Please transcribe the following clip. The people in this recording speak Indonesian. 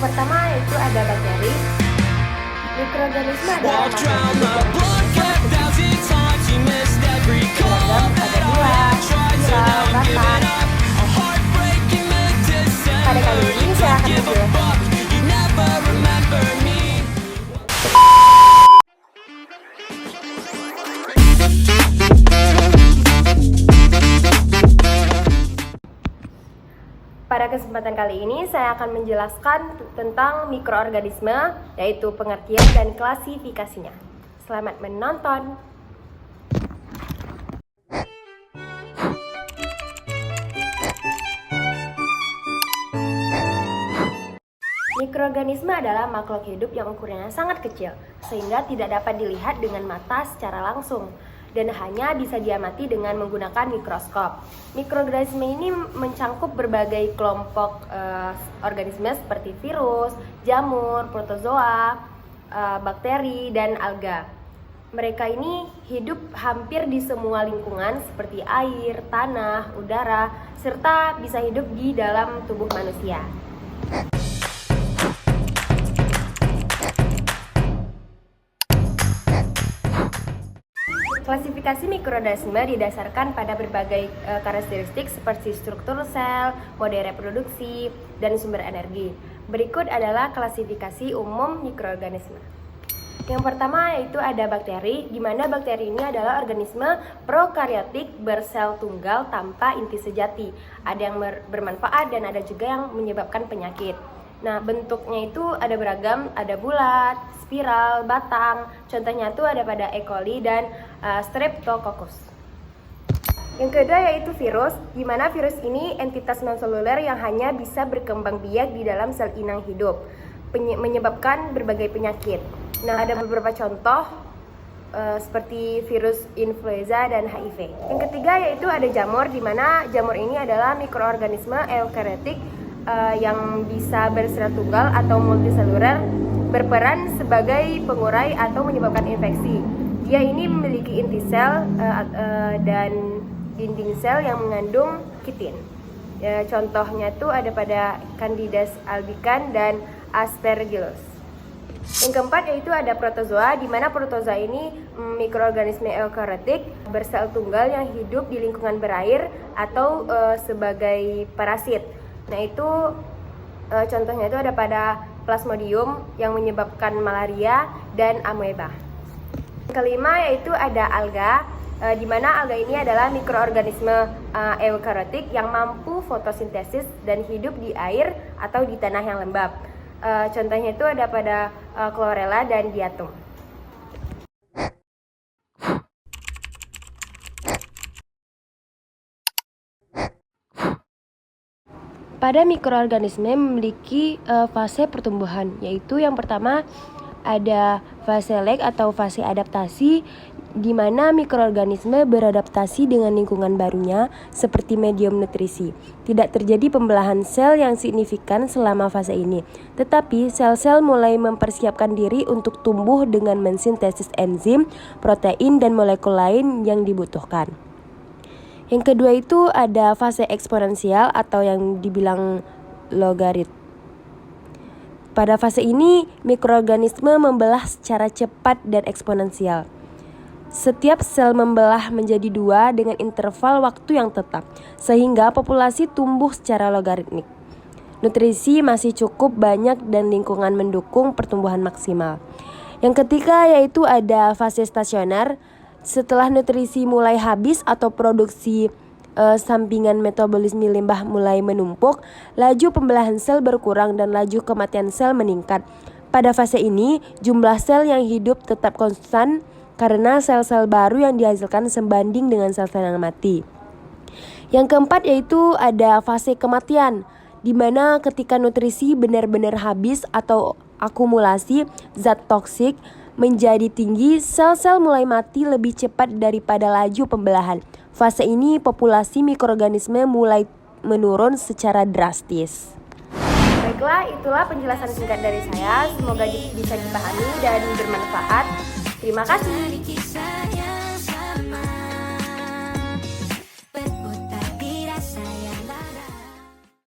pertama yaitu ada bakteri. Mikroorganisme adalah makhluk hidup yang beragam, ada bulat, spiral, batang. Pada kali ini saya akan menjelaskan Pada kesempatan kali ini saya akan menjelaskan tentang mikroorganisme, yaitu pengertian dan klasifikasinya. Selamat menonton. Mikroorganisme adalah makhluk hidup yang ukurannya sangat kecil, sehingga tidak dapat dilihat dengan mata secara langsung dan hanya bisa diamati dengan menggunakan mikroskop. Mikroorganisme ini mencangkup berbagai kelompok organisme seperti virus, jamur, protozoa, bakteri, dan alga. Mereka ini hidup hampir di semua lingkungan seperti air, tanah, udara, serta bisa hidup di dalam tubuh manusia. Klasifikasi mikroorganisme didasarkan pada berbagai karakteristik seperti struktur sel, mode reproduksi, dan sumber energi. Berikut adalah klasifikasi umum mikroorganisme. Yang pertama yaitu ada bakteri, di mana bakteri ini adalah organisme prokaryotik bersel tunggal tanpa inti sejati. Ada yang bermanfaat dan ada juga yang menyebabkan penyakit. Nah, bentuknya itu ada beragam, ada bulat, spiral, batang. Contohnya itu ada pada E. coli dan Streptococcus. Yang kedua yaitu virus, di mana virus ini entitas non-seluler yang hanya bisa berkembang biak di dalam sel inang hidup, menyebabkan berbagai penyakit. Nah, ada beberapa contoh seperti virus influenza dan HIV. Yang ketiga yaitu ada jamur, di mana jamur ini adalah mikroorganisme eukaryotik yang bisa bersel tunggal atau multiseluler, berperan sebagai pengurai atau menyebabkan infeksi. Dia ini memiliki inti sel dan dinding sel yang mengandung kitin. Contohnya itu ada pada Candida albicans dan Aspergillus. Yang keempat yaitu ada protozoa, di mana protozoa ini mikroorganisme eukaryotik bersel tunggal yang hidup di lingkungan berair atau sebagai parasit. Nah, itu contohnya itu ada pada Plasmodium yang menyebabkan malaria dan ameba. Yang kelima yaitu ada alga, di mana alga ini adalah mikroorganisme eukaryotik yang mampu fotosintesis dan hidup di air atau di tanah yang lembab. Contohnya itu ada pada Chlorella dan Diatom. Pada mikroorganisme memiliki fase pertumbuhan, yaitu yang pertama ada fase lag atau fase adaptasi, di mana mikroorganisme beradaptasi dengan lingkungan barunya seperti medium nutrisi. Tidak terjadi pembelahan sel yang signifikan selama fase ini, tetapi sel-sel mulai mempersiapkan diri untuk tumbuh dengan mensintesis enzim, protein, dan molekul lain yang dibutuhkan. Yang kedua itu ada fase eksponensial atau yang dibilang logarit. Pada fase ini, mikroorganisme membelah secara cepat dan eksponensial. Setiap sel membelah menjadi dua dengan interval waktu yang tetap, sehingga populasi tumbuh secara logaritmik. Nutrisi masih cukup banyak dan lingkungan mendukung pertumbuhan maksimal. Yang ketiga yaitu ada fase stasioner. Setelah nutrisi mulai habis atau produksi sampingan metabolisme limbah mulai menumpuk, laju pembelahan sel berkurang dan laju kematian sel meningkat. Pada fase ini, jumlah sel yang hidup tetap konstan karena sel-sel baru yang dihasilkan sebanding dengan sel-sel yang mati. Yang keempat yaitu ada fase kematian, di mana ketika nutrisi benar-benar habis atau akumulasi zat toksik menjadi tinggi, sel-sel mulai mati lebih cepat daripada laju pembelahan. Fase ini populasi mikroorganisme mulai menurun secara drastis. Baiklah, itulah penjelasan singkat dari saya. Semoga bisa dipahami dan bermanfaat. Terima kasih.